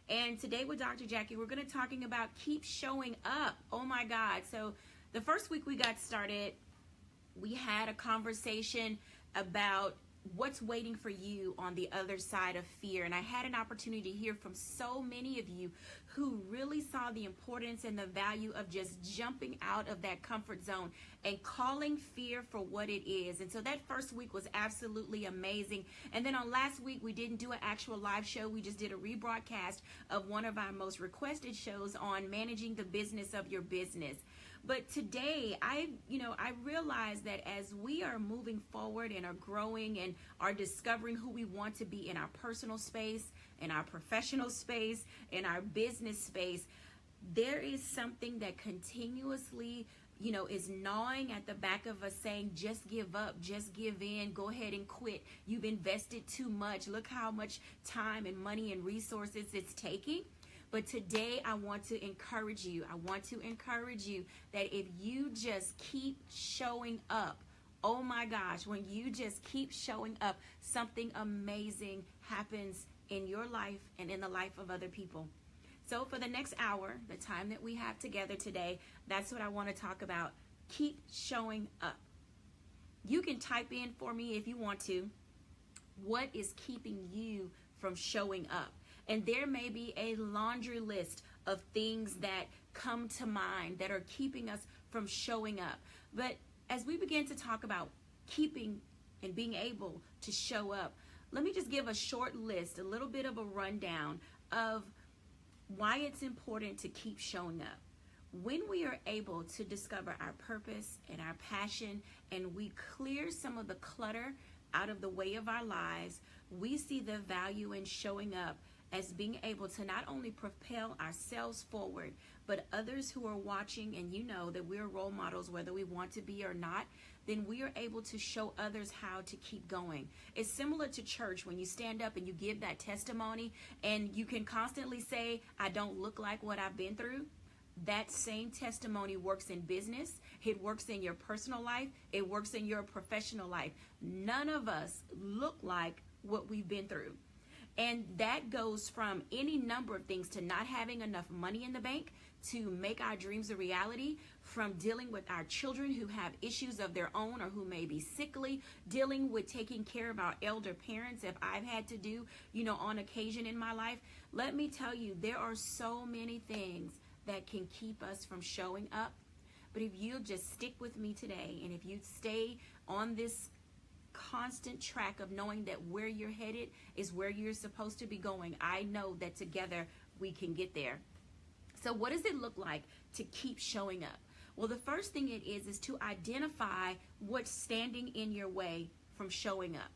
And today with Dr. Jackie, we're going to talking about keep showing up. Oh my God. So the first week we got started, we had a conversation about what's waiting for you on the other side of fear. And I had an opportunity to hear from so many of you who really saw the importance and the value of just jumping out of that comfort zone and calling fear for what it is. And so that first week was absolutely amazing. And then on last week, we didn't do an actual live show. We just did a rebroadcast of one of our most requested shows on managing the business of your business. But today, I realize that as we are moving forward and are growing and are discovering who we want to be in our personal space, in our professional space, in our business space, there is something that continuously, is gnawing at the back of us saying, just give up, just give in, go ahead and quit. You've invested too much. Look how much time and money and resources it's taking. But today I want to encourage you. I want to encourage you that if you just keep showing up, oh my gosh, when you just keep showing up, something amazing happens in your life and in the life of other people. So for the next hour, the time that we have together today, that's what I want to talk about. Keep showing up. You can type in for me if you want to. What is keeping you from showing up? And there may be a laundry list of things that come to mind that are keeping us from showing up. But as we begin to talk about keeping and being able to show up, let me just give a short list, a little bit of a rundown of why it's important to keep showing up. When we are able to discover our purpose and our passion, and we clear some of the clutter out of the way of our lives, we see the value in showing up as being able to not only propel ourselves forward, but others who are watching, and you know that we're role models whether we want to be or not, then we are able to show others how to keep going. It's similar to church when you stand up and you give that testimony and you can constantly say, I don't look like what I've been through. That same testimony works in business. It works in your personal life. It works in your professional life. None of us look like what we've been through. And that goes from any number of things, to not having enough money in the bank to make our dreams a reality, from dealing with our children who have issues of their own or who may be sickly, dealing with taking care of our elder parents if I've had to do, on occasion in my life. Let me tell you, there are so many things that can keep us from showing up. But if you'll just stick with me today, and if you stay on this constant track of knowing that where you're headed is where you're supposed to be going, I know that together we can get there. So what does it look like to keep showing up? Well, the first thing it is to identify what's standing in your way from showing up.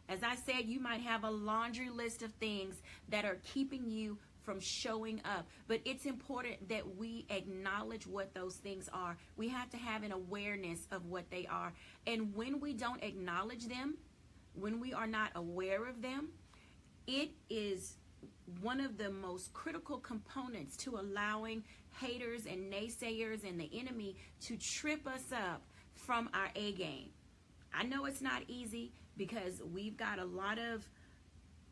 As I said, you might have a laundry list of things that are keeping you from showing up, but it's important that we acknowledge what those things are. We have to have an awareness of what they are. And when we don't acknowledge them, when we are not aware of them, it is one of the most critical components to allowing haters and naysayers and the enemy to trip us up from our A game. I know it's not easy because we've got a lot of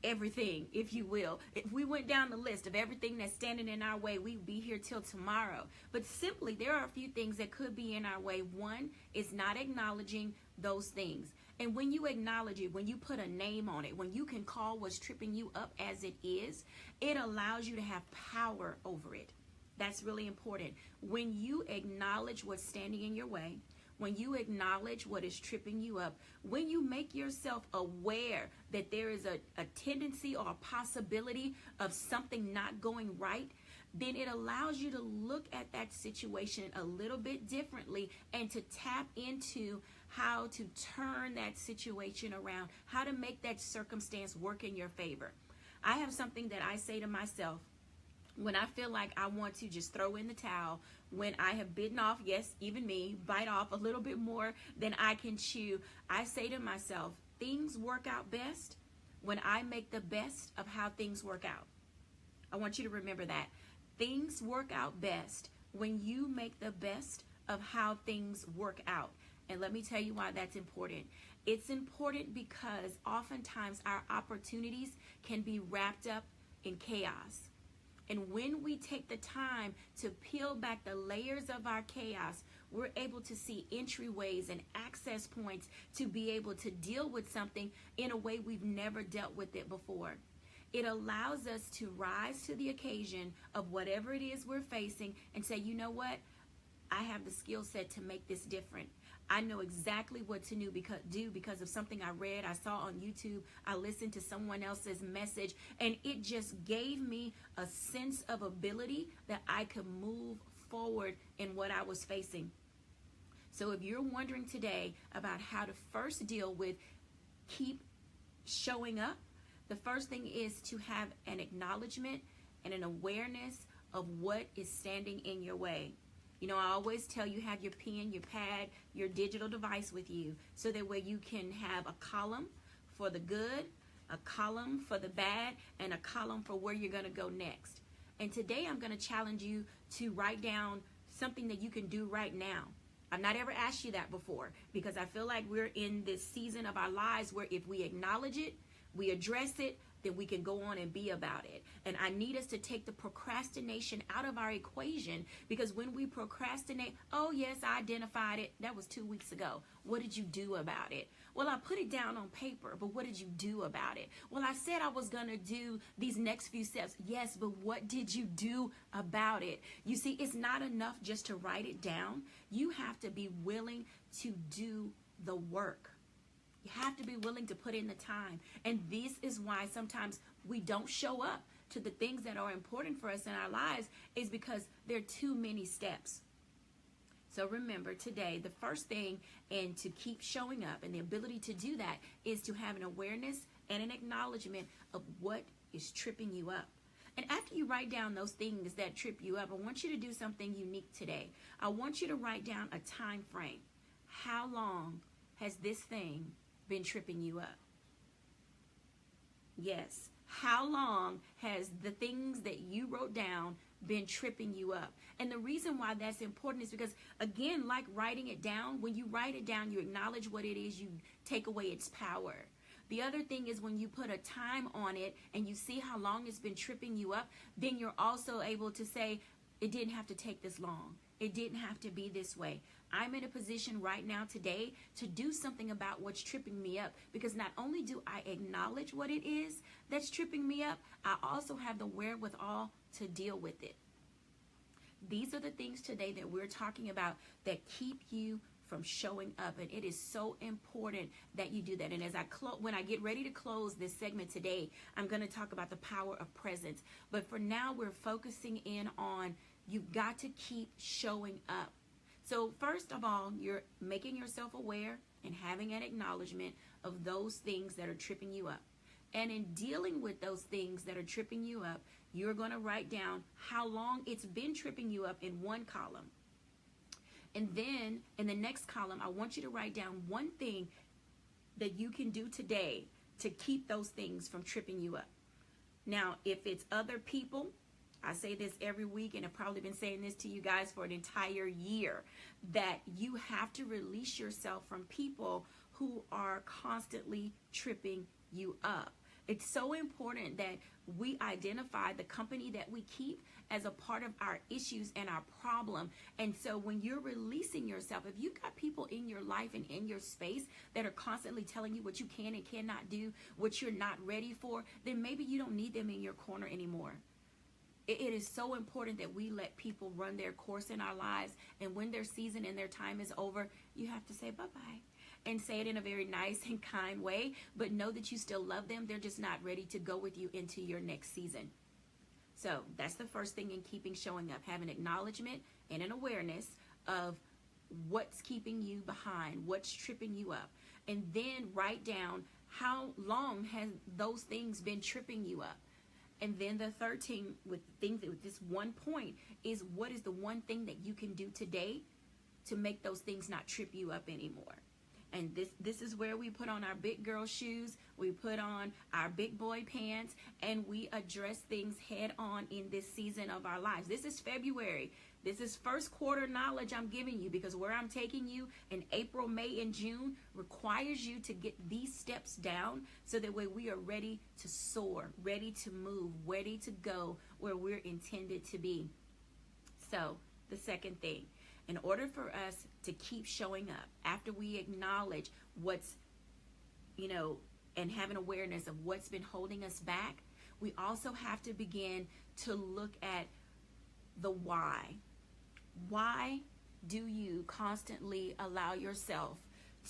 everything, if you will. If we went down the list of everything that's standing in our way, we'd be here till tomorrow. But simply, there are a few things that could be in our way. One is not acknowledging those things. And when you acknowledge it, when you put a name on it, when you can call what's tripping you up as it is, it allows you to have power over it. That's really important. When you acknowledge what's standing in your way, when you acknowledge what is tripping you up, when you make yourself aware that there is a tendency or a possibility of something not going right, then it allows you to look at that situation a little bit differently and to tap into how to turn that situation around, how to make that circumstance work in your favor. I have something that I say to myself when I feel like I want to just throw in the towel, when I have bitten off, yes, even me, bite off a little bit more than I can chew. I say to myself, things work out best when I make the best of how things work out. I want you to remember that. Things work out best when you make the best of how things work out. And let me tell you why that's important. It's important because oftentimes our opportunities can be wrapped up in chaos. And when we take the time to peel back the layers of our chaos, we're able to see entryways and access points to be able to deal with something in a way we've never dealt with it before. It allows us to rise to the occasion of whatever it is we're facing and say, you know what? I have the skill set to make this different. I know exactly what to do because of something I read, I saw on YouTube, I listened to someone else's message, and it just gave me a sense of ability that I could move forward in what I was facing. So if you're wondering today about how to first deal with keep showing up, the first thing is to have an acknowledgement and an awareness of what is standing in your way. You know, I always tell you, have your pen, your pad, your digital device with you, so that way you can have a column for the good, a column for the bad, and a column for where you're going to go next. And today I'm going to challenge you to write down something that you can do right now. I've not ever asked you that before, because I feel like we're in this season of our lives where if we acknowledge it, we address it, then we can go on and be about it. And I need us to take the procrastination out of our equation, because when we procrastinate, oh yes, I identified it. That was 2 weeks ago. What did you do about it? Well, I put it down on paper, but what did you do about it? Well, I said I was going to do these next few steps. Yes, but what did you do about it? You see, it's not enough just to write it down. You have to be willing to do the work. You have to be willing to put in the time. And this is why sometimes we don't show up to the things that are important for us in our lives, is because there are too many steps. So remember today, the first thing, and to keep showing up, and the ability to do that, is to have an awareness and an acknowledgement of what is tripping you up. And after you write down those things that trip you up, I want you to do something unique today. I want you to write down a time frame. How long has this thing been tripping you up? Yes. How long has the things that you wrote down been tripping you up? And the reason why that's important is because, again, like writing it down, when you write it down, you acknowledge what it is, you take away its power. The other thing is when you put a time on it and you see how long it's been tripping you up, then you're also able to say, it didn't have to take this long. It didn't have to be this way. I'm in a position right now today to do something about what's tripping me up, because not only do I acknowledge what it is that's tripping me up, I also have the wherewithal to deal with it. These are the things today that we're talking about that keep you from showing up, and it is so important that you do that. And as when I get ready to close this segment today, I'm going to talk about the power of presence. But for now, we're focusing in on you've got to keep showing up. So first of all, you're making yourself aware and having an acknowledgement of those things that are tripping you up. And in dealing with those things that are tripping you up, you're going to write down how long it's been tripping you up in one column. And then in the next column, I want you to write down one thing that you can do today to keep those things from tripping you up. Now, if it's other people, I say this every week, and I've probably been saying this to you guys for an entire year, that you have to release yourself from people who are constantly tripping you up. It's so important that we identify the company that we keep as a part of our issues and our problem. And so when you're releasing yourself, if you've got people in your life and in your space that are constantly telling you what you can and cannot do, what you're not ready for, then maybe you don't need them in your corner anymore. It is so important that we let people run their course in our lives. And when their season and their time is over, you have to say bye-bye. And say it in a very nice and kind way, but know that you still love them. They're just not ready to go with you into your next season. So that's the first thing in keeping showing up. Have an acknowledgement and an awareness of what's keeping you behind, what's tripping you up. And then write down how long has those things been tripping you up. And then the third thing with this one point is, what is the one thing that you can do today to make those things not trip you up anymore? And this is where we put on our big girl shoes, we put on our big boy pants, and we address things head on in this season of our lives. This is February. This is first quarter knowledge I'm giving you, because where I'm taking you in April, May, and June requires you to get these steps down so that way we are ready to soar, ready to move, ready to go where we're intended to be. So the second thing, in order for us to keep showing up after we acknowledge what's, and have an awareness of what's been holding us back, we also have to begin to look at the why. Why do you constantly allow yourself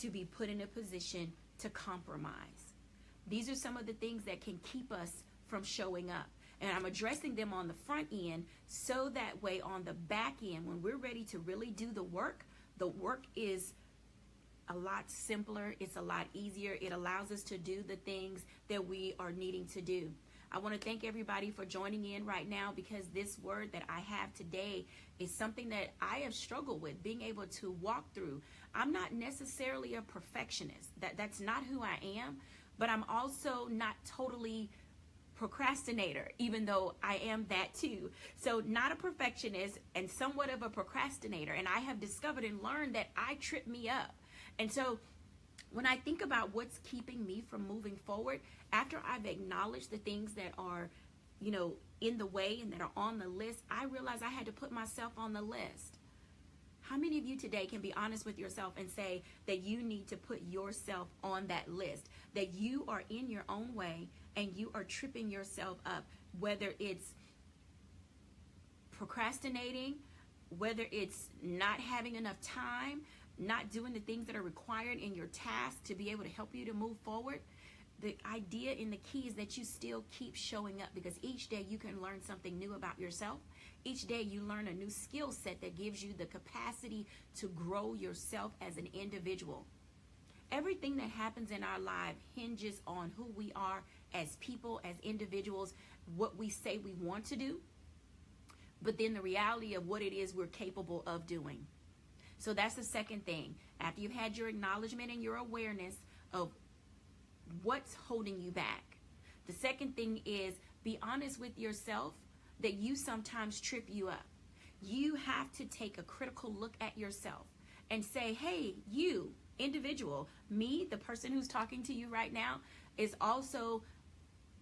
to be put in a position to compromise? These are some of the things that can keep us from showing up. And I'm addressing them on the front end, so that way on the back end, when we're ready to really do the work is a lot simpler. It's a lot easier. It allows us to do the things that we are needing to do. I want to thank everybody for joining in right now, because this word that I have today is something that I have struggled with being able to walk through. I'm not necessarily a perfectionist. That's not who I am, but I'm also not totally procrastinator, even though I am that too. So not a perfectionist and somewhat of a procrastinator. And I have discovered and learned that I trip me up. And so when I think about what's keeping me from moving forward, after I've acknowledged the things that are, in the way and that are on the list, I realized I had to put myself on the list. How many of you today can be honest with yourself and say that you need to put yourself on that list, that you are in your own way and you are tripping yourself up, whether it's procrastinating, whether it's not having enough time, not doing the things that are required in your task to be able to help you to move forward? The idea and the key is that you still keep showing up, because each day you can learn something new about yourself. Each day you learn a new skill set that gives you the capacity to grow yourself as an individual. Everything that happens in our life hinges on who we are as people, as individuals, what we say we want to do, but then the reality of what it is we're capable of doing. So that's the second thing. After you've had your acknowledgement and your awareness of what's holding you back, the second thing is be honest with yourself that you sometimes trip you up. You have to take a critical look at yourself and say, hey, you, individual, me, the person who's talking to you right now, is also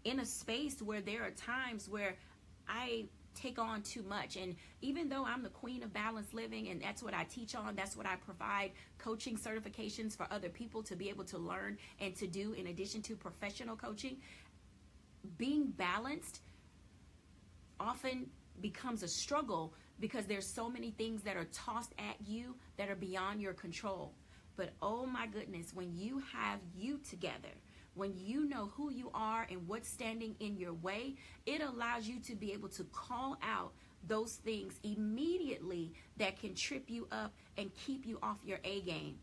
in a space where there are times where I take on too much. And even though I'm the queen of balanced living, and that's what I teach on, that's what I provide coaching certifications for other people to be able to learn and to do in addition to professional coaching, being balanced often becomes a struggle because there's so many things that are tossed at you that are beyond your control. But oh my goodness, when you have you together, when you know who you are and what's standing in your way, it allows you to be able to call out those things immediately that can trip you up and keep you off your A game.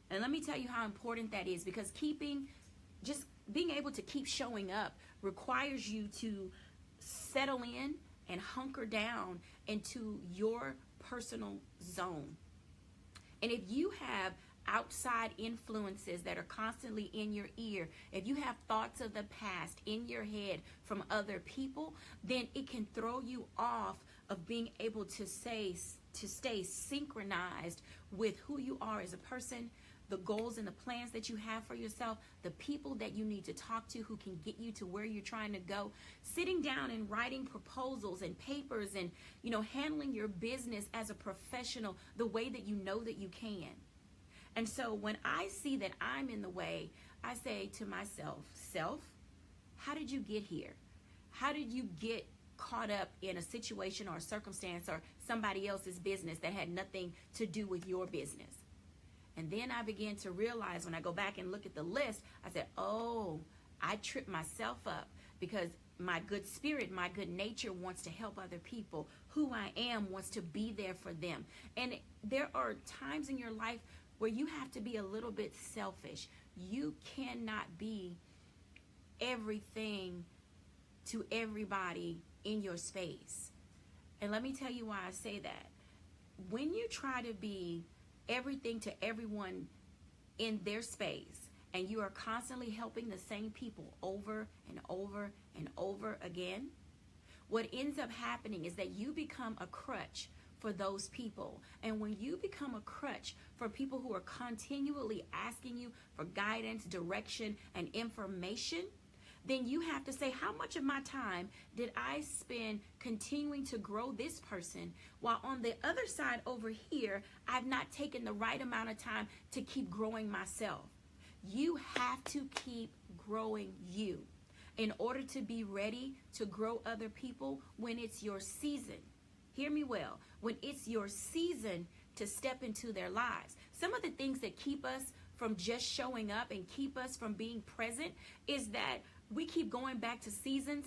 And let me tell you how important that is, because just being able to keep showing up requires you to settle in and hunker down into your personal zone. And if you have outside influences that are constantly in your ear, if you have thoughts of the past in your head from other people, then it can throw you off of being able to stay synchronized with who you are as a person, the goals and the plans that you have for yourself, the people that you need to talk to who can get you to where you're trying to go. Sitting down and writing proposals and papers and, handling your business as a professional the way that you know that you can. And so when I see that I'm in the way, I say to myself, self, how did you get here? How did you get caught up in a situation or a circumstance or somebody else's business that had nothing to do with your business? And then I began to realize, when I go back and look at the list, I said, oh, I tripped myself up because my good spirit, my good nature wants to help other people. Who I am wants to be there for them. And there are times in your life where you have to be a little bit selfish. You cannot be everything to everybody in your space. And let me tell you why I say that. When you try to be everything to everyone in their space, and you are constantly helping the same people over and over and over again, what ends up happening is that you become a crutch for those people. And when you become a crutch for people who are continually asking you for guidance, direction, and information, then you have to say, how much of my time did I spend continuing to grow this person, while on the other side over here, I've not taken the right amount of time to keep growing myself. You have to keep growing you in order to be ready to grow other people when it's your season. Hear me well. When it's your season to step into their lives. Some of the things that keep us from just showing up and keep us from being present is that we keep going back to seasons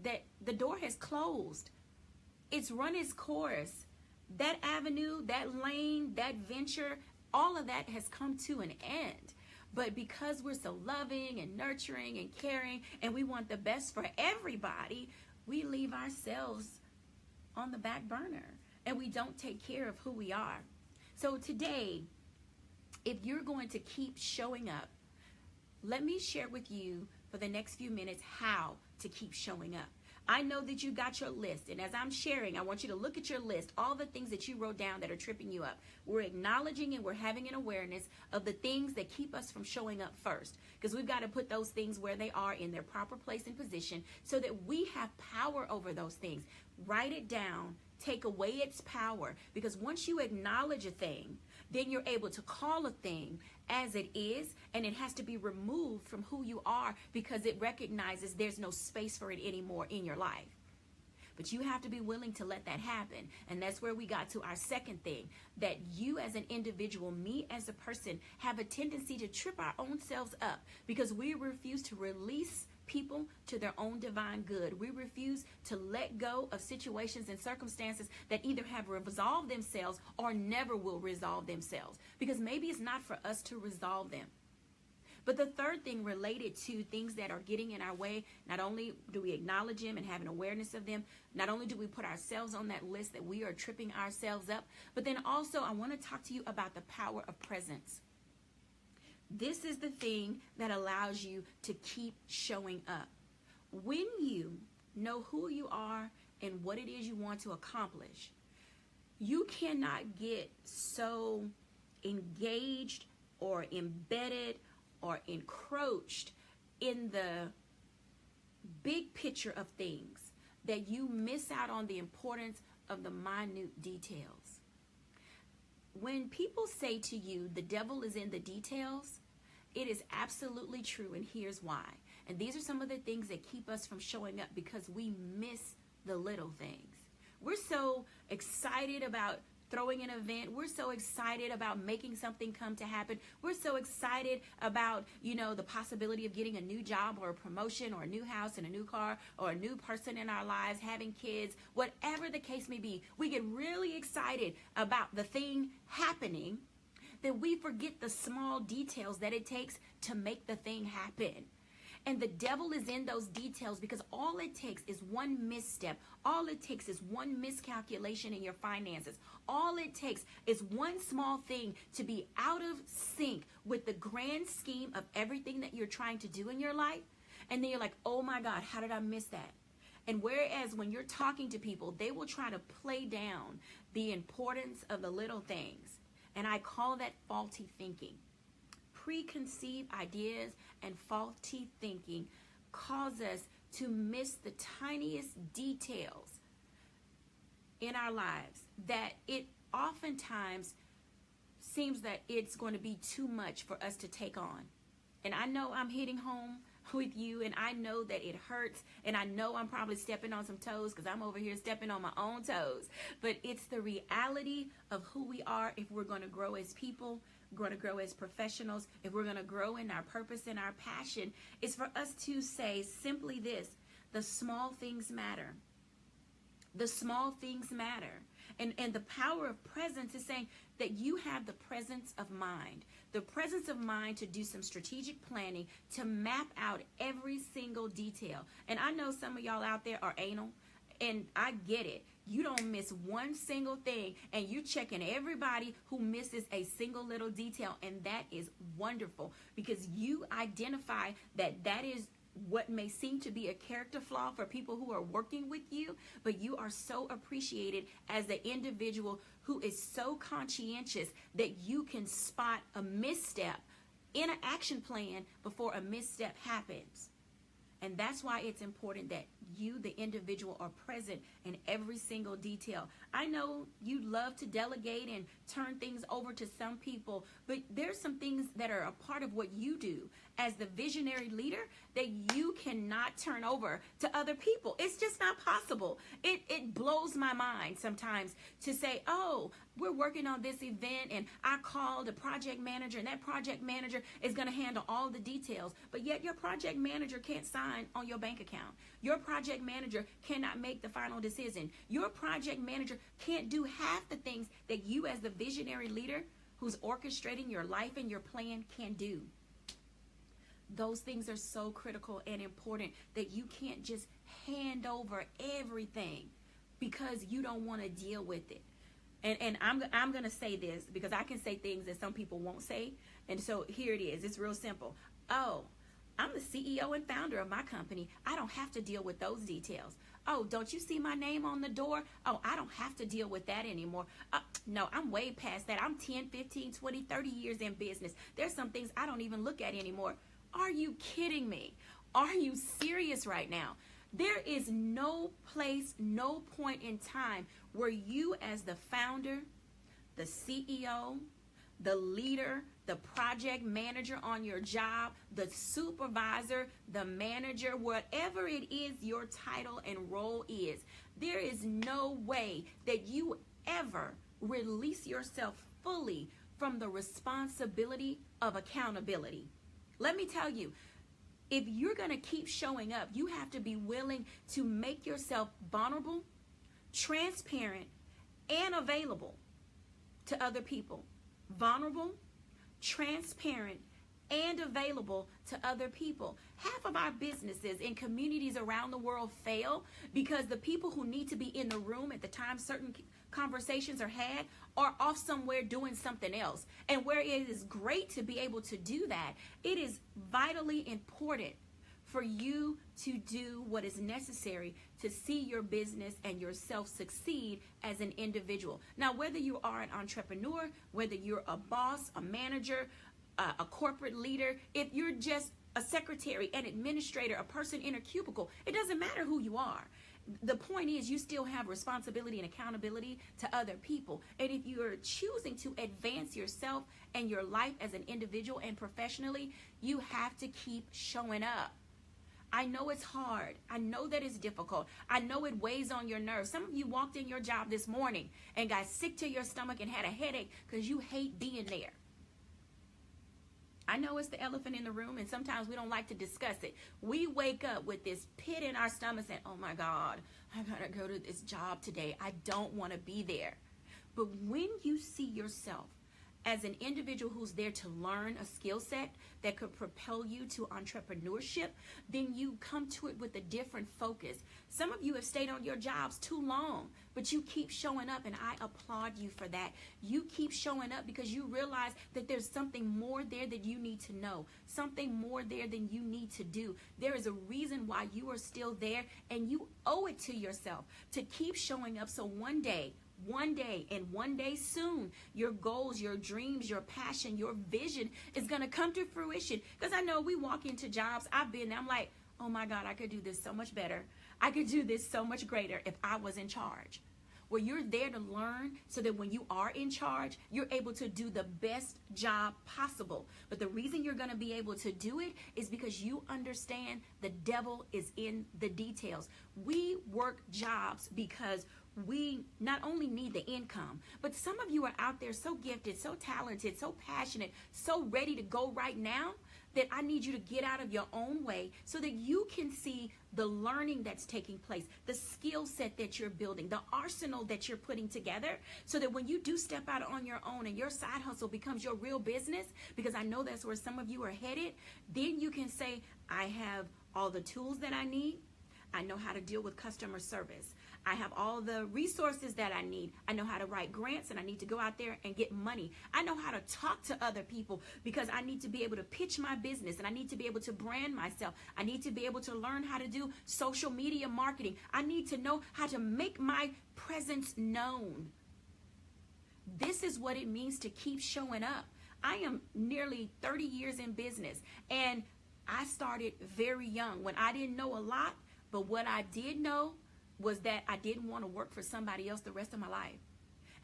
that the door has closed. It's run its course. That avenue, that lane, that venture, all of that has come to an end. But because we're so loving and nurturing and caring and we want the best for everybody, we leave ourselves on the back burner and we don't take care of who we are. So today, if you're going to keep showing up, let me share with you for the next few minutes how to keep showing up. I know that you got your list, and as I'm sharing, I want you to look at your list, all the things that you wrote down that are tripping you up. We're acknowledging and we're having an awareness of the things that keep us from showing up first, because we've got to put those things where they are in their proper place and position so that we have power over those things. Write it down. Take away its power, because once you acknowledge a thing, then you're able to call a thing as it is, and it has to be removed from who you are because it recognizes there's no space for it anymore in your life. But you have to be willing to let that happen. And that's where we got to our second thing, that you as an individual, me as a person, have a tendency to trip our own selves up because we refuse to release people to their own divine good. We refuse to let go of situations and circumstances that either have resolved themselves or never will resolve themselves, because maybe it's not for us to resolve them. But the third thing related to things that are getting in our way, not only do we acknowledge them and have an awareness of them, not only do we put ourselves on that list that we are tripping ourselves up, but then also I want to talk to you about the power of presence. This is the thing that allows you to keep showing up. When you know who you are and what it is you want to accomplish, you cannot get so engaged or embedded or encroached in the big picture of things that you miss out on the importance of the minute details. When people say to you, the devil is in the details, it is absolutely true, and here's why. And these are some of the things that keep us from showing up, because we miss the little things. We're so excited about throwing an event. We're so excited about making something come to happen. We're so excited about, the possibility of getting a new job or a promotion or a new house and a new car or a new person in our lives, having kids, whatever the case may be. We get really excited about the thing happening that we forget the small details that it takes to make the thing happen. And the devil is in those details, because all it takes is one misstep. All it takes is one miscalculation in your finances. All it takes is one small thing to be out of sync with the grand scheme of everything that you're trying to do in your life. And then you're like, oh my God, how did I miss that? And whereas when you're talking to people, they will try to play down the importance of the little things. And I call that faulty thinking. Preconceived ideas and faulty thinking cause us to miss the tiniest details in our lives, that it oftentimes seems that it's going to be too much for us to take on. And I know I'm hitting home with you, and I know that it hurts, and I know I'm probably stepping on some toes, because I'm over here stepping on my own toes. But it's the reality of who we are if we're going to grow as people, going to grow as professionals, if we're going to grow in our purpose and our passion, is for us to say simply this: the small things matter. The small things matter. And the power of presence is saying that you have the presence of mind. The presence of mind to do some strategic planning, to map out every single detail. And I know some of y'all out there are anal, and I get it. You don't miss one single thing, and you're checking everybody who misses a single little detail, and that is wonderful, because you identify that that is what may seem to be a character flaw for people who are working with you, but you are so appreciated as the individual who is so conscientious that you can spot a misstep in an action plan before a misstep happens. And that's why it's important that you, the individual, are present in every single detail. I know you love to delegate and turn things over to some people, but there's some things that are a part of what you do as the visionary leader that you cannot turn over to other people. It's just not possible. It blows my mind sometimes to say, oh, we're working on this event and I called a project manager and that project manager is going to handle all the details, but yet your project manager can't sign on your bank account. Your project manager cannot make the final decision. Your project manager can't do half the things that you as the visionary leader who's orchestrating your life and your plan can do. Those things are so critical and important that you can't just hand over everything because you don't want to deal with it. And I'm going to say this because I can say things that some people won't say. And so here it is. It's real simple. Oh, I'm the CEO and founder of my company. I don't have to deal with those details. Oh, don't you see my name on the door? Oh, I don't have to deal with that anymore. No, I'm way past that. I'm 10, 15, 20, 30 years in business. There's some things I don't even look at anymore. Are you kidding me? Are you serious right now? There is no place, no point in time where you as the founder, the CEO, the leader, the project manager on your job, the supervisor, the manager, whatever it is your title and role is, there is no way that you ever release yourself fully from the responsibility of accountability. Let me tell you, if you're going to keep showing up, you have to be willing to make yourself vulnerable, transparent, and available to other people. Vulnerable, transparent, and available to other people. Half of our businesses in communities around the world fail because the people who need to be in the room at the time certain conversations are had are off somewhere doing something else. And where it is great to be able to do that, it is vitally important for you to do what is necessary to see your business and yourself succeed as an individual. Now, whether you are an entrepreneur, whether you're a boss, a manager, a corporate leader, if you're just a secretary, an administrator, a person in a cubicle, it doesn't matter who you are. The point is you still have responsibility and accountability to other people. And if you're choosing to advance yourself and your life as an individual and professionally, you have to keep showing up. I know it's hard. I know that it's difficult. I know it weighs on your nerves. Some of you walked in your job this morning and got sick to your stomach and had a headache because you hate being there. I know it's the elephant in the room, and sometimes we don't like to discuss it. We wake up with this pit in our stomach saying, oh my God, I gotta go to this job today. I don't want to be there. But when you see yourself as an individual who's there to learn a skill set that could propel you to entrepreneurship, then you come to it with a different focus. Some of you have stayed on your jobs too long, but you keep showing up, and I applaud you for that. You keep showing up because you realize that there's something more there that you need to know, something more there than you need to do. There is a reason why you are still there, and you owe it to yourself to keep showing up so one day and one day soon, your goals, your dreams, your passion, your vision is going to come to fruition. Because I know we walk into jobs, I've been there, I'm like, oh my God, I could do this so much better. I could do this so much greater if I was in charge. Well, you're there to learn so that when you are in charge, you're able to do the best job possible. But the reason you're going to be able to do it is because you understand the devil is in the details. We work jobs because we not only need the income, but some of you are out there so gifted, so talented, so passionate, so ready to go right now that I need you to get out of your own way so that you can see the learning that's taking place, the skill set that you're building, the arsenal that you're putting together, so that when you do step out on your own and your side hustle becomes your real business, because I know that's where some of you are headed, then you can say, I have all the tools that I need. I know how to deal with customer service. I have all the resources that I need. I know how to write grants, and I need to go out there and get money. I know how to talk to other people because I need to be able to pitch my business, and I need to be able to brand myself. I need to be able to learn how to do social media marketing. I need to know how to make my presence known. This is what it means to keep showing up. I am nearly 30 years in business, and I started very young when I didn't know a lot, but what I did know was that I didn't want to work for somebody else the rest of my life.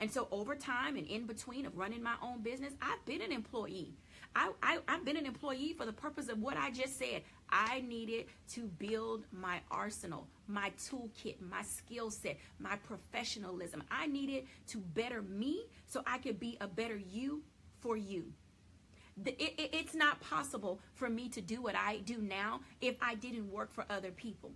And so over time and in between of running my own business, I've been an employee. I've been an employee for the purpose of what I just said. I needed to build my arsenal, my toolkit, my skill set, my professionalism. I needed to better me so I could be a better you for you. It's not possible for me to do what I do now if I didn't work for other people.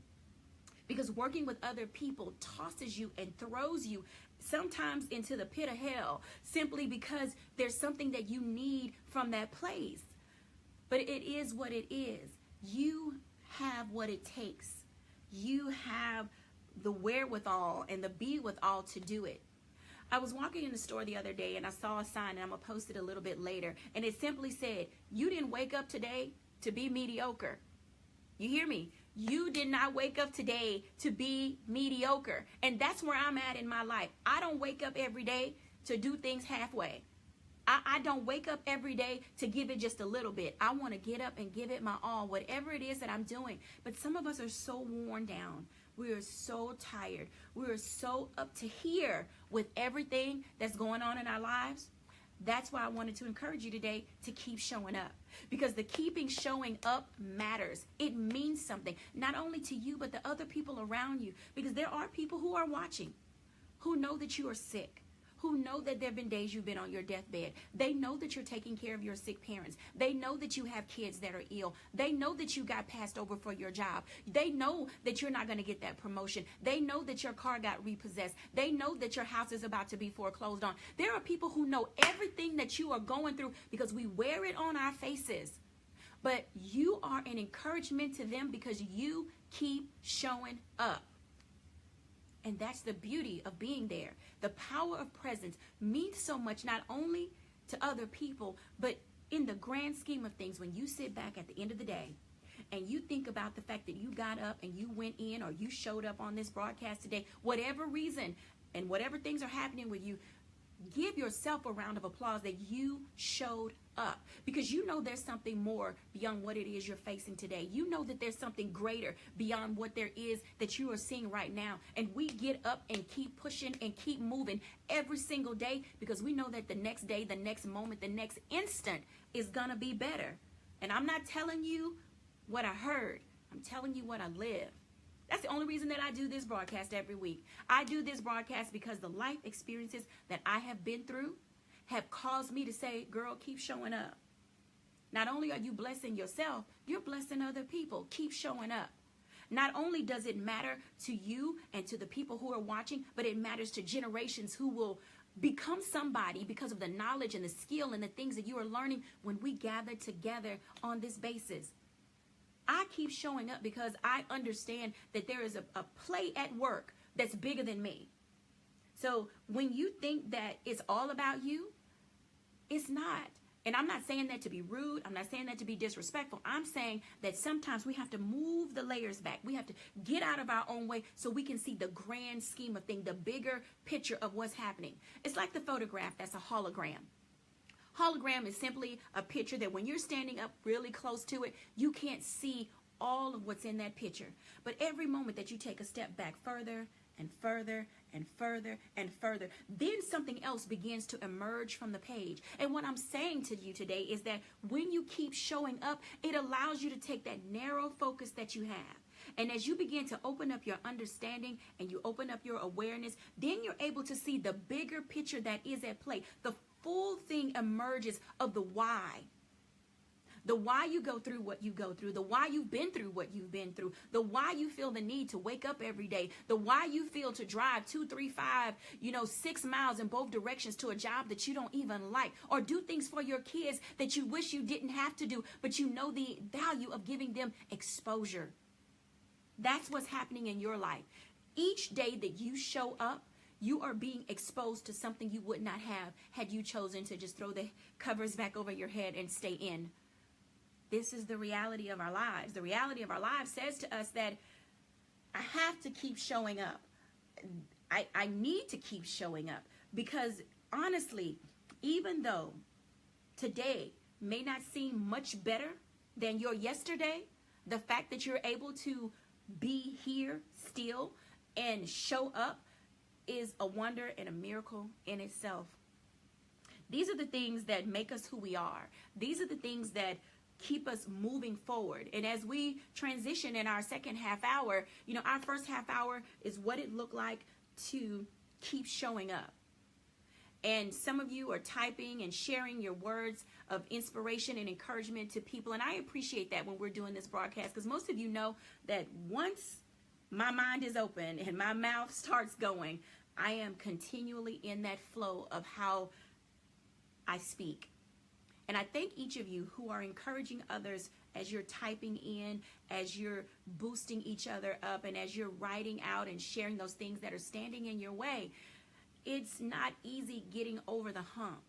Because working with other people tosses you and throws you sometimes into the pit of hell simply because there's something that you need from that place. But it is what it is. You have what it takes. You have the wherewithal and the be withal to do it. I was walking in the store the other day and I saw a sign, and I'm going to post it a little bit later. And it simply said, you didn't wake up today to be mediocre. You hear me? You did not wake up today to be mediocre. And that's where I'm at in my life. I don't wake up every day to do things halfway. I don't wake up every day to give it just a little bit. I want to get up and give it my all, whatever it is that I'm doing. But some of us are so worn down. We are so tired. We are so up to here with everything that's going on in our lives. That's why I wanted to encourage you today to keep showing up, because the keeping showing up matters. It means something, not only to you, but the other people around you, because there are people who are watching, who know that you are sick, who know that there have been days you've been on your deathbed. They know that you're taking care of your sick parents. They know that you have kids that are ill. They know that you got passed over for your job. They know that you're not going to get that promotion. They know that your car got repossessed. They know that your house is about to be foreclosed on. There are people who know everything that you are going through because we wear it on our faces. But you are an encouragement to them because you keep showing up. And that's the beauty of being there. The power of presence means so much, not only to other people, but in the grand scheme of things, when you sit back at the end of the day and you think about the fact that you got up and you went in, or you showed up on this broadcast today, whatever reason and whatever things are happening with you, give yourself a round of applause that you showed up, because you know there's something more beyond what it is you're facing today. You know that there's something greater beyond what there is that you are seeing right now. And we get up and keep pushing and keep moving every single day because we know that the next day, the next moment, the next instant is going to be better. And I'm not telling you what I heard. I'm telling you what I live. That's the only reason that I do this broadcast every week. I do this broadcast because the life experiences that I have been through have caused me to say, girl, keep showing up. Not only are you blessing yourself, you're blessing other people. Keep showing up. Not only does it matter to you and to the people who are watching, but it matters to generations who will become somebody because of the knowledge and the skill and the things that you are learning when we gather together on this basis. I keep showing up because I understand that there is a play at work that's bigger than me. So when you think that it's all about you, it's not. And I'm not saying that to be rude. I'm not saying that to be disrespectful. I'm saying that sometimes we have to move the layers back. We have to get out of our own way so we can see the grand scheme of things, the bigger picture of what's happening. It's like the photograph that's a hologram. Hologram is simply a picture that when you're standing up really close to it, you can't see all of what's in that picture. But every moment that you take a step back further and further and further and further, then something else begins to emerge from the page. And what I'm saying to you today is that when you keep showing up, it allows you to take that narrow focus that you have. And as you begin to open up your understanding and you open up your awareness, then you're able to see the bigger picture that is at play. The full thing emerges of the why. The why you go through what you go through, the why you've been through what you've been through, the why you feel the need to wake up every day, the why you feel to drive 2, 3, 5, 6 miles in both directions to a job that you don't even like, or do things for your kids that you wish you didn't have to do, but you know the value of giving them exposure. That's what's happening in your life. Each day that you show up, you are being exposed to something you would not have had you chosen to just throw the covers back over your head and stay in. This is the reality of our lives. The reality of our lives says to us that I have to keep showing up. I need to keep showing up because honestly, even though today may not seem much better than your yesterday, the fact that you're able to be here still and show up is a wonder and a miracle in itself. These are the things that make us who we are. These are the things that keep us moving forward. And as we transition in our second half hour, our first half hour is what it looked like to keep showing up. And some of you are typing and sharing your words of inspiration and encouragement to people. And I appreciate that when we're doing this broadcast, because most of you know that once my mind is open and my mouth starts going, I am continually in that flow of how I speak. And I thank each of you who are encouraging others as you're typing in, as you're boosting each other up, and as you're writing out and sharing those things that are standing in your way. It's not easy getting over the hump.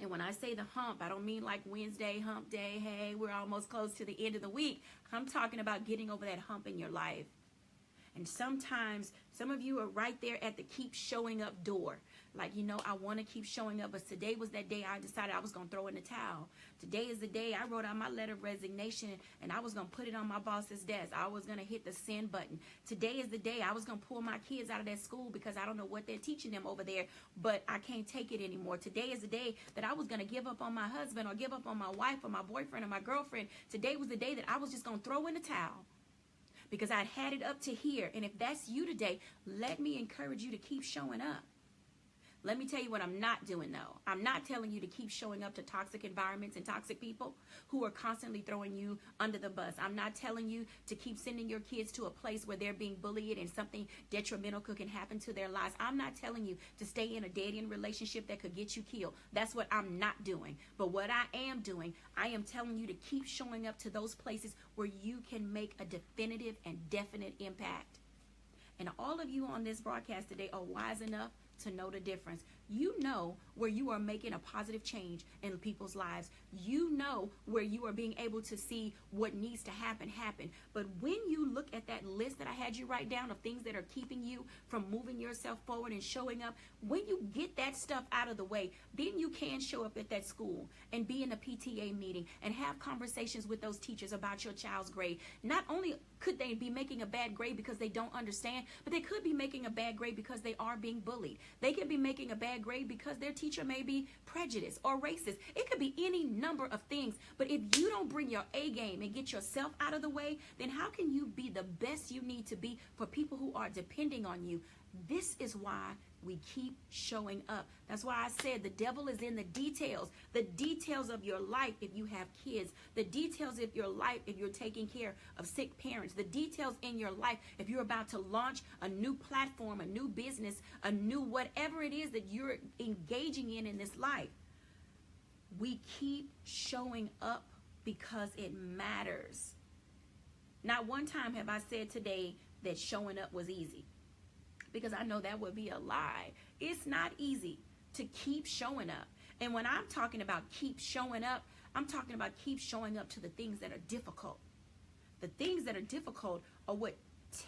And when I say the hump, I don't mean like Wednesday, hump day, hey, we're almost close to the end of the week. I'm talking about getting over that hump in your life. And sometimes some of you are right there at the keep showing up door. Like, I want to keep showing up, but today was that day I decided I was going to throw in the towel. Today is the day I wrote out my letter of resignation, and I was going to put it on my boss's desk. I was going to hit the send button. Today is the day I was going to pull my kids out of that school because I don't know what they're teaching them over there, but I can't take it anymore. Today is the day that I was going to give up on my husband or give up on my wife or my boyfriend or my girlfriend. Today was the day that I was just going to throw in the towel, because I'd had it up to here. And if that's you today, let me encourage you to keep showing up. Let me tell you what I'm not doing, though. I'm not telling you to keep showing up to toxic environments and toxic people who are constantly throwing you under the bus. I'm not telling you to keep sending your kids to a place where they're being bullied and something detrimental can happen to their lives. I'm not telling you to stay in a dead-end relationship that could get you killed. That's what I'm not doing. But what I am doing, I am telling you to keep showing up to those places where you can make a definitive and definite impact. And all of you on this broadcast today are wise enough to know the difference. You know where you are making a positive change in people's lives. You know where you are being able to see what needs to happen. But when you look at that list that I had you write down of things that are keeping you from moving yourself forward and showing up, when you get that stuff out of the way, then you can show up at that school and be in a PTA meeting and have conversations with those teachers about your child's grade. Not only could they be making a bad grade because they don't understand, but they could be making a bad grade because they are being bullied. They could be making a bad grade because their teacher may be prejudiced or racist. It could be any number of things. But if you don't bring your A game and get yourself out of the way, then how can you be the best you need to be for people who are depending on you? This is why we keep showing up. That's why I said the devil is in the details of your life if you have kids, the details of your life if you're taking care of sick parents, the details in your life if you're about to launch a new platform, a new business, a new whatever it is that you're engaging in this life. We keep showing up because it matters. Not one time have I said today that showing up was easy, because I know that would be a lie. It's not easy to keep showing up. And when I'm talking about keep showing up, I'm talking about keep showing up to the things that are difficult. The things that are difficult are what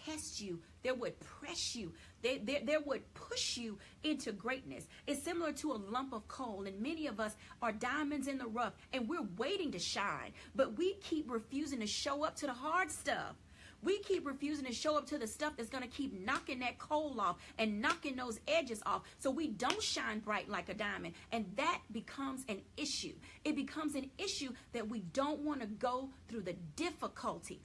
test you. They're what press you. They're what push you into greatness. It's similar to a lump of coal, and many of us are diamonds in the rough, and we're waiting to shine, but we keep refusing to show up to the hard stuff. We keep refusing to show up to the stuff that's going to keep knocking that coal off and knocking those edges off, so we don't shine bright like a diamond. And that becomes an issue. It becomes an issue that we don't want to go through the difficulty.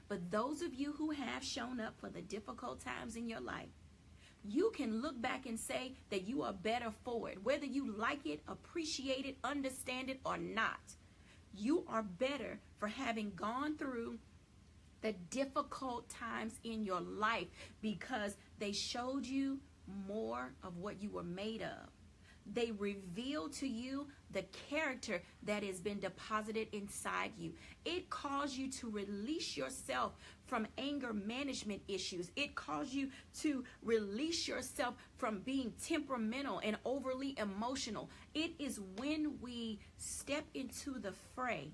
But those of you who have shown up for the difficult times in your life, you can look back and say that you are better for it. Whether you like it, appreciate it, understand it, or not, you are better for having gone through the difficult times in your life, because they showed you more of what you were made of. They revealed to you the character that has been deposited inside you. It caused you to release yourself from anger management issues. It caused you to release yourself from being temperamental and overly emotional. It is when we step into the fray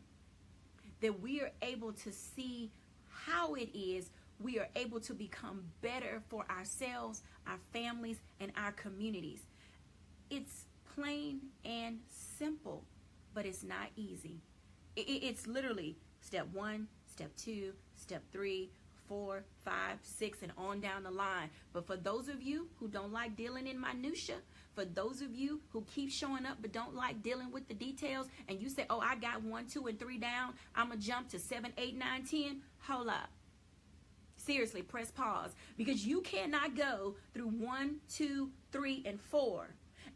that we are able to see how it is we are able to become better for ourselves, our families, and our communities. It's plain and simple, but it's not easy. It's literally step 1, step 2, step 3, 4, 5, 6, and on down the line. But for those of you who don't like dealing in minutia, for those of you who keep showing up but don't like dealing with the details, and you say, oh, I got 1, 2, and 3 down, I'm going to jump to 7, 8, 9, 10, hold up. Seriously, press pause, because you cannot go through 1, 2, 3, and 4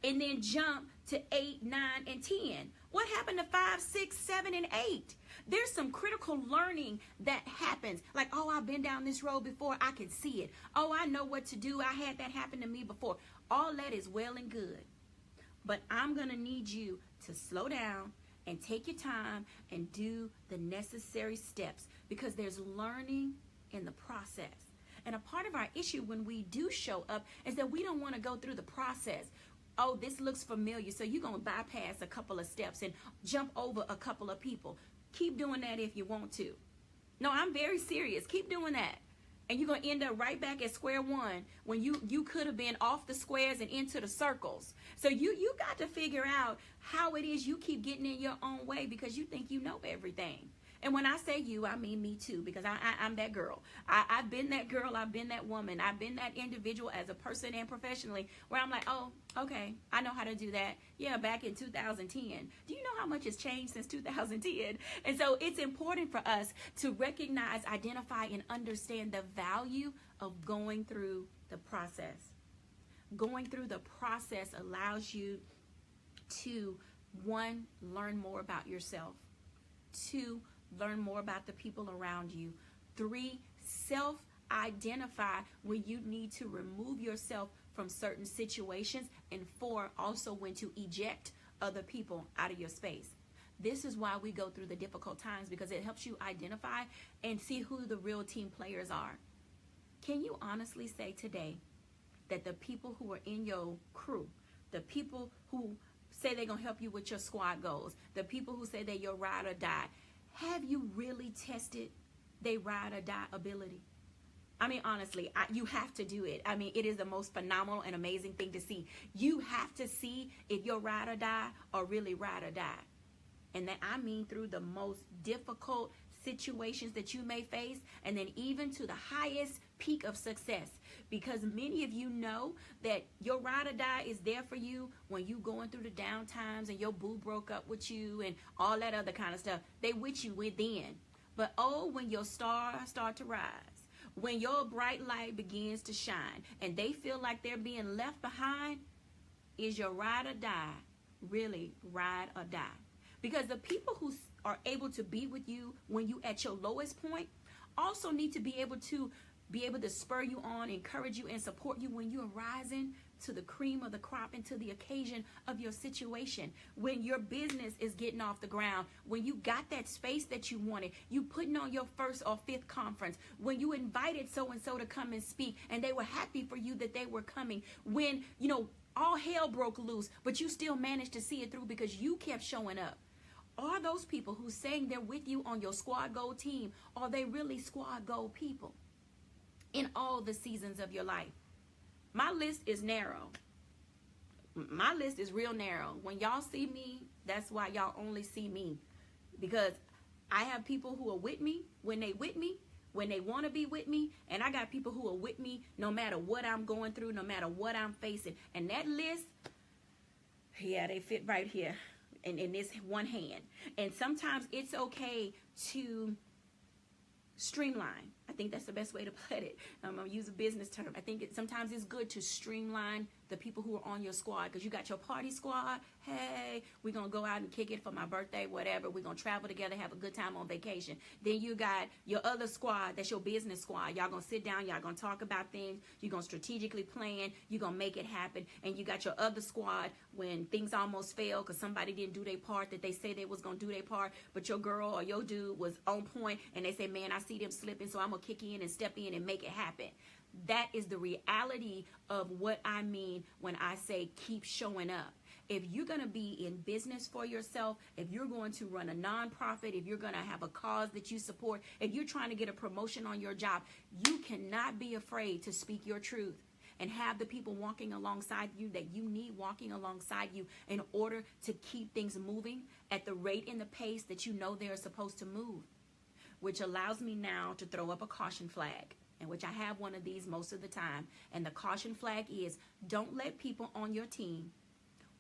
and then jump to 8, 9, and 10. What happened to 5, 6, 7, and 8? There's some critical learning that happens. Like, oh, I've been down this road before. I can see it. Oh, I know what to do. I had that happen to me before. All that is well and good. But I'm going to need you to slow down and take your time and do the necessary steps, because there's learning in the process. And a part of our issue when we do show up is that we don't want to go through the process. Oh, this looks familiar, so you're going to bypass a couple of steps and jump over a couple of people. Keep doing that if you want to. No, I'm very serious. Keep doing that. And you're going to end up right back at square one when you could have been off the squares and into the circles. So you got to figure out how it is you keep getting in your own way because you think you know everything. And when I say you, I mean me too, because I'm that girl. I've been that girl. I've been that woman. I've been that individual as a person and professionally where I'm like, oh, okay, I know how to do that. Yeah, back in 2010. Do you know how much has changed since 2010? And so it's important for us to recognize, identify, and understand the value of going through the process. Going through the process allows you to, 1, learn more about yourself. 2, learn more about the people around you. 3, self-identify when you need to remove yourself from certain situations. And 4, also when to eject other people out of your space. This is why we go through the difficult times, because it helps you identify and see who the real team players are. Can you honestly say today that the people who are in your crew, the people who say they're going to help you with your squad goals, the people who say they're your ride or die, have you really tested their ride or die ability? I mean, honestly, you have to do it. I mean, it is the most phenomenal and amazing thing to see. You have to see if your ride or die are really ride or die. And that I mean through the most difficult situations that you may face, and then even to the highest peak of success, because many of you know that your ride or die is there for you when you going through the down times and your boo broke up with you and all that other kind of stuff. They with you within. But oh, when your stars start to rise, when your bright light begins to shine and they feel like they're being left behind, is your ride or die really ride or die? Because the people who are able to be with you when you at your lowest point also need to be able to spur you on, encourage you, and support you when you're rising to the cream of the crop and to the occasion of your situation. When your business is getting off the ground, when you got that space that you wanted, you putting on your 1st or 5th conference, when you invited so-and-so to come and speak and they were happy for you that they were coming, when, all hell broke loose, but you still managed to see it through because you kept showing up. Are those people who saying they're with you on your squad goal team, are they really squad goal people in all the seasons of your life? My list is narrow. My list is real narrow. When y'all see me, that's why y'all only see me. Because I have people who are with me when they with me, when they want to be with me, and I got people who are with me no matter what I'm going through, no matter what I'm facing. And that list, yeah, they fit right here. In this one hand. And sometimes it's okay to streamline. I think that's the best way to put it. I'm going to use a business term. I think sometimes it's good to streamline the people who are on your squad, because you got your party squad. Hey, we're going to go out and kick it for my birthday, whatever. We're going to travel together, have a good time on vacation. Then you got your other squad. That's your business squad. Y'all going to sit down. Y'all going to talk about things. You're going to strategically plan. You're going to make it happen. And you got your other squad when things almost fail because somebody didn't do their part that they say they was going to do their part, but your girl or your dude was on point and they say, man, I see them slipping, so I'm going to kick in and step in and make it happen. That is the reality of what I mean when I say keep showing up. If you're going to be in business for yourself, if you're going to run a nonprofit, if you're going to have a cause that you support, if you're trying to get a promotion on your job, you cannot be afraid to speak your truth. and have the people walking alongside you that you need walking alongside you in order to keep things moving at the rate and the pace that you know they're supposed to move. Which allows me now to throw up a caution flag, in which I have one of these most of the time. And the caution flag is, don't let people on your team,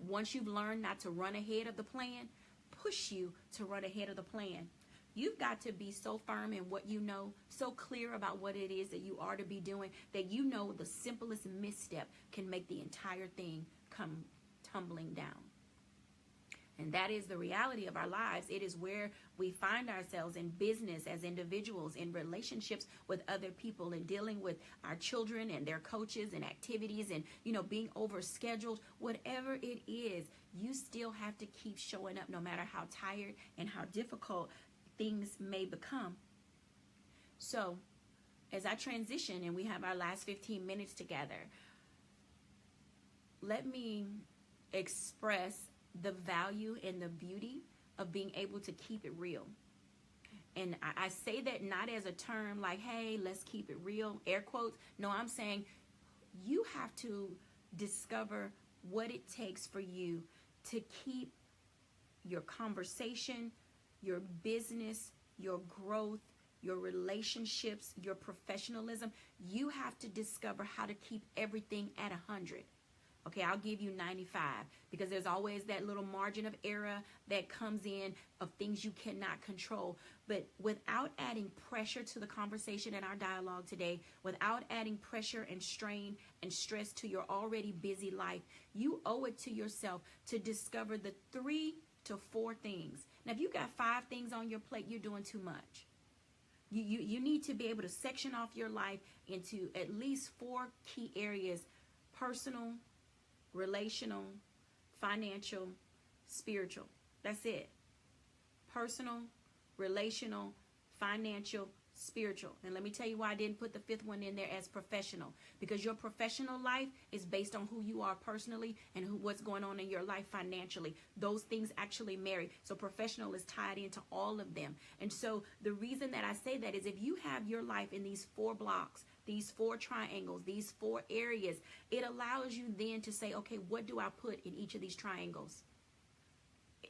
once you've learned not to run ahead of the plan, push you to run ahead of the plan. You've got to be so firm in what you know, so clear about what it is that you are to be doing, that you know the simplest misstep can make the entire thing come tumbling down. And that is the reality of our lives. It is where we find ourselves in business, as individuals, in relationships with other people, and dealing with our children and their coaches and activities, and, being overscheduled. Whatever it is, you still have to keep showing up no matter how tired and how difficult things may become. So as I transition and we have our last 15 minutes together, let me express the value and the beauty of being able to keep it real. And I say that not as a term like, hey, let's keep it real, air quotes. No, I'm saying you have to discover what it takes for you to keep your conversation, your business, your growth, your relationships, your professionalism. You have to discover how to keep everything at 100. Okay, I'll give you 95, because there's always that little margin of error that comes in of things you cannot control. But without adding pressure to the conversation and our dialogue today, without adding pressure and strain and stress to your already busy life, you owe it to yourself to discover the 3 to 4 things. Now, if you got 5 things on your plate, you're doing too much. You need to be able to section off your life into at least 4 key areas: personal, relational, financial, spiritual. That's it. Personal, relational, financial, spiritual. And let me tell you why I didn't put the 5th one in there as professional. Because your professional life is based on who you are personally and what's going on in your life financially. Those things actually marry. So professional is tied into all of them. And so the reason that I say that is, if you have your life in these 4 blocks, these 4 triangles, these 4 areas, it allows you then to say, okay, what do I put in each of these triangles?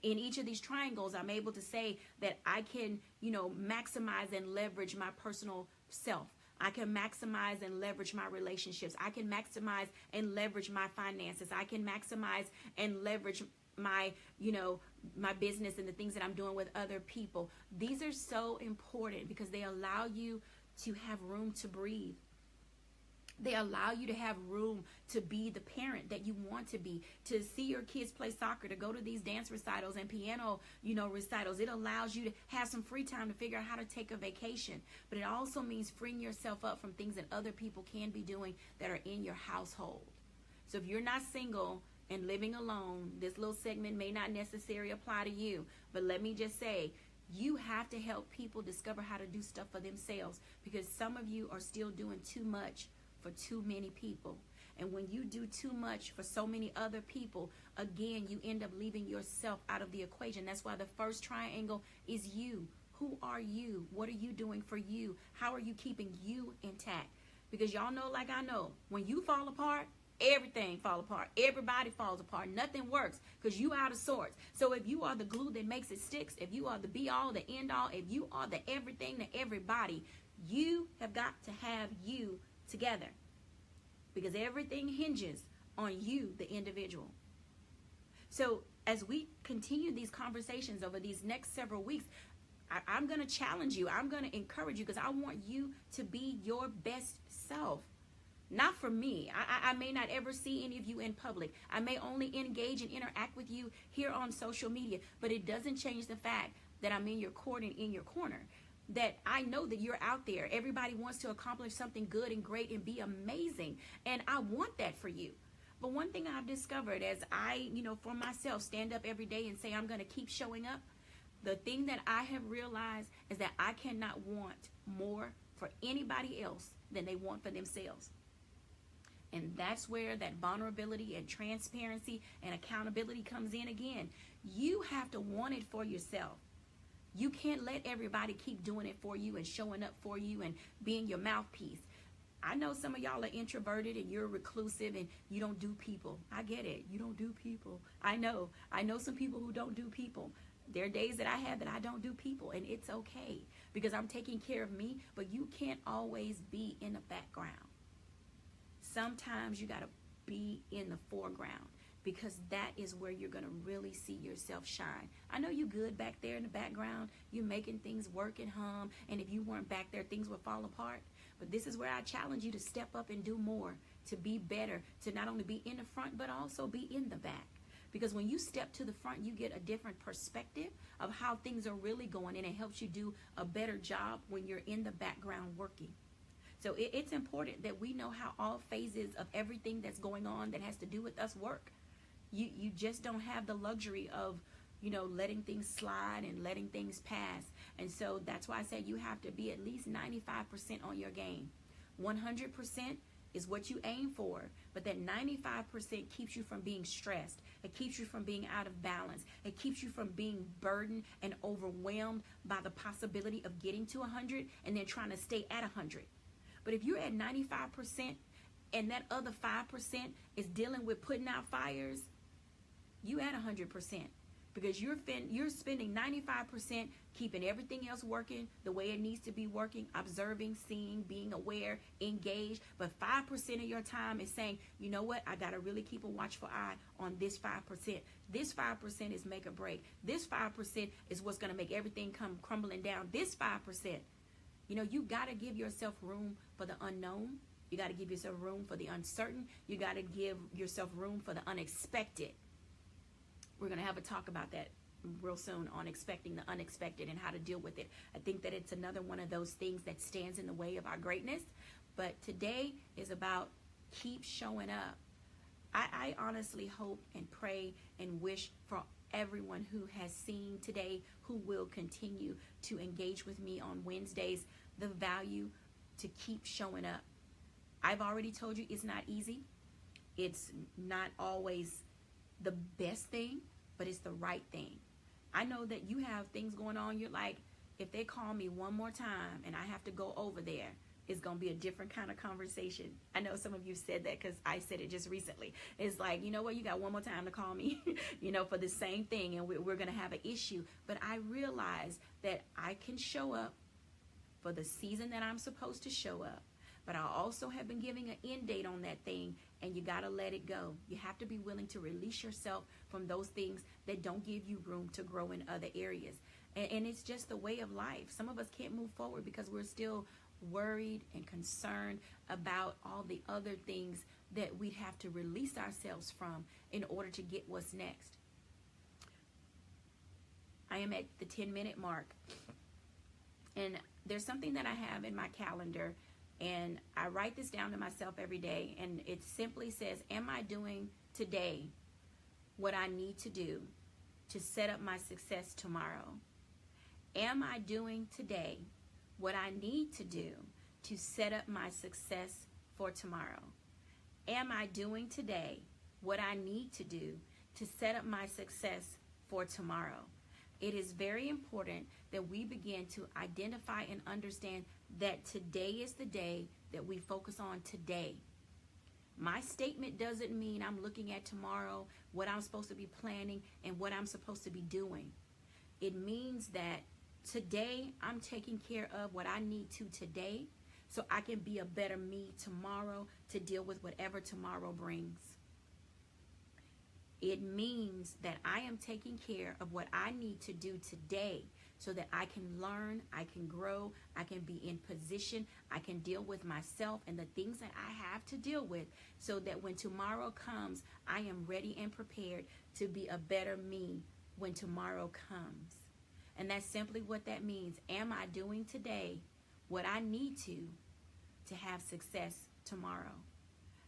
In each of these triangles, I'm able to say that I can, maximize and leverage my personal self. I can maximize and leverage my relationships. I can maximize and leverage my finances. I can maximize and leverage my, my business and the things that I'm doing with other people. These are so important because they allow you to have room to breathe. They allow you to have room to be the parent that you want to be, to see your kids play soccer, to go to these dance recitals and piano, recitals. It allows you to have some free time to figure out how to take a vacation. But it also means freeing yourself up from things that other people can be doing that are in your household. So if you're not single and living alone, this little segment may not necessarily apply to you. But let me just say, you have to help people discover how to do stuff for themselves, because some of you are still doing too much for too many people. And when you do too much for so many other people, again, you end up leaving yourself out of the equation. That's why the first triangle is you. Who are you? What are you doing for you? How are you keeping you intact? Because y'all know, like I know, when you fall apart, everything falls apart. Everybody falls apart. Nothing works because you out of sorts. So if you are the glue that makes it sticks, if you are the be all, the end all, if you are the everything to everybody, you have got to have you together, because everything hinges on you, the individual. So as we continue these conversations over these next several weeks, I'm going to challenge you. I'm going to encourage you, because I want you to be your best self. Not for me. I may not ever see any of you in public. I may only engage and interact with you here on social media, but it doesn't change the fact that I'm in your court and in your corner. That I know that you're out there. Everybody wants to accomplish something good and great and be amazing. And I want that for you. But one thing I've discovered as I, for myself, stand up every day and say I'm going to keep showing up, the thing that I have realized is that I cannot want more for anybody else than they want for themselves. And that's where that vulnerability and transparency and accountability comes in again. You have to want it for yourself. You can't let everybody keep doing it for you and showing up for you and being your mouthpiece. I know some of y'all are introverted and you're reclusive and you don't do people. I get it. You don't do people. I know some people who don't do people. There are days that I have that I don't do people, and it's okay because I'm taking care of me, but you can't always be in the background. Sometimes you got to be in the foreground because that is where you're going to really see yourself shine. I know you're good back there in the background. You're making things work and hum, and if you weren't back there, things would fall apart. But this is where I challenge you to step up and do more, to be better, to not only be in the front, but also be in the back. Because when you step to the front, you get a different perspective of how things are really going, and it helps you do a better job when you're in the background working. So it's important that we know how all phases of everything that's going on that has to do with us work. You just don't have the luxury of, letting things slide and letting things pass. And so that's why I said you have to be at least 95% on your game. 100% is what you aim for, but that 95% keeps you from being stressed. It keeps you from being out of balance. It keeps you from being burdened and overwhelmed by the possibility of getting to 100 and then trying to stay at 100. But if you're at 95% and that other 5% is dealing with putting out fires, you at 100%. Because you're spending 95% keeping everything else working the way it needs to be working, observing, seeing, being aware, engaged. But 5% of your time is saying, you know what, I got to really keep a watchful eye on this 5%. This 5% is make or break. This 5% is what's going to make everything come crumbling down. This 5%, you got to give yourself room for the unknown. You got to give yourself room for the uncertain. You got to give yourself room for the unexpected. We're going to have a talk about that real soon on expecting the unexpected and how to deal with it. I think that it's another one of those things that stands in the way of our greatness. But today is about keep showing up. I honestly hope and pray and wish for everyone who has seen today, who will continue to engage with me on Wednesdays, the value to keep showing up. I've already told you it's not easy. It's not always the best thing, but it's the right thing. I know that you have things going on. You're like, if they call me one more time and I have to go over there, it's going to be a different kind of conversation. I know some of you said that because I said it just recently. It's like, you know what, you got one more time to call me, for the same thing, and we're going to have an issue. But I realize that I can show up for the season that I'm supposed to show up. But I also have been giving an end date on that thing, and you got to let it go. You have to be willing to release yourself from those things that don't give you room to grow in other areas. And it's just the way of life. Some of us can't move forward because we're still worried and concerned about all the other things that we'd have to release ourselves from in order to get what's next. I am at the 10-minute mark, and there's something that I have in my calendar. And I write this down to myself every day, and it simply says, am I doing today what I need to do to set up my success tomorrow? Am I doing today what I need to do to set up my success for tomorrow? Am I doing today what I need to do to set up my success for tomorrow? It is very important that we begin to identify and understand that today is the day that we focus on today. My statement doesn't mean I'm looking at tomorrow, what I'm supposed to be planning, and what I'm supposed to be doing. It means that today I'm taking care of what I need to today so I can be a better me tomorrow to deal with whatever tomorrow brings. It means that I am taking care of what I need to do today so that I can learn, I can grow, I can be in position, I can deal with myself and the things that I have to deal with so that when tomorrow comes, I am ready and prepared to be a better me when tomorrow comes. And that's simply what that means. Am I doing today what I need to have success tomorrow?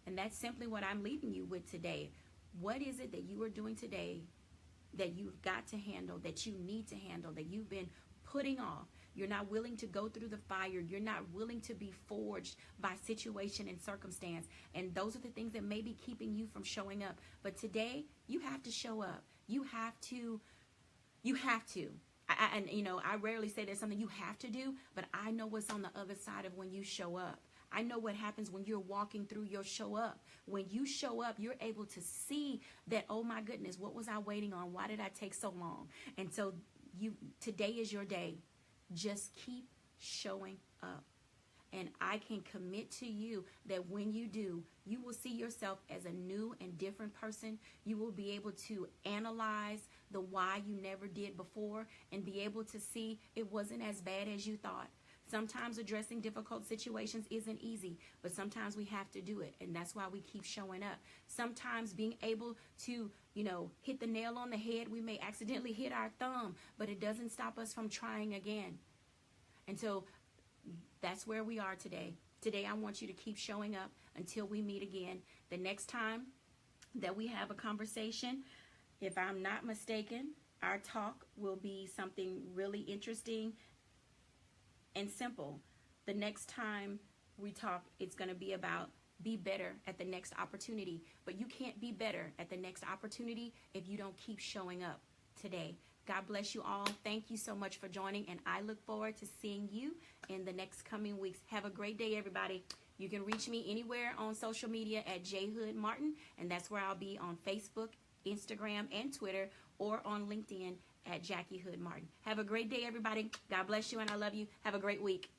And that's simply what I'm leaving you with today. What is it that you are doing today that you've got to handle, that you need to handle, that you've been putting off? You're not willing to go through the fire. You're not willing to be forged by situation and circumstance. And those are the things that may be keeping you from showing up. But today, you have to show up. You have to. I rarely say there's something you have to do, but I know what's on the other side of when you show up. I know what happens when you're walking through your show up. When you show up, you're able to see that, oh my goodness, what was I waiting on? Why did I take so long? And so today is your day. Just keep showing up. And I can commit to you that when you do, you will see yourself as a new and different person. You will be able to analyze the why you never did before and be able to see it wasn't as bad as you thought. Sometimes addressing difficult situations isn't easy, but sometimes we have to do it. And that's why we keep showing up. Sometimes being able to, hit the nail on the head, we may accidentally hit our thumb, but it doesn't stop us from trying again. And so that's where we are today. Today, I want you to keep showing up until we meet again. The next time that we have a conversation, if I'm not mistaken, our talk will be something really interesting and simple. The next time we talk, it's going to be about be better at the next opportunity. But you can't be better at the next opportunity if you don't keep showing up today. God bless you all. Thank you so much for joining, and I look forward to seeing you in the next coming weeks. Have a great day, everybody. You can reach me anywhere on social media at jhoodmartin, and that's where I'll be on Facebook, Instagram, and Twitter, or on LinkedIn at Jacquie Hood Martin. Have a great day, everybody. God bless you, and I love you. Have a great week.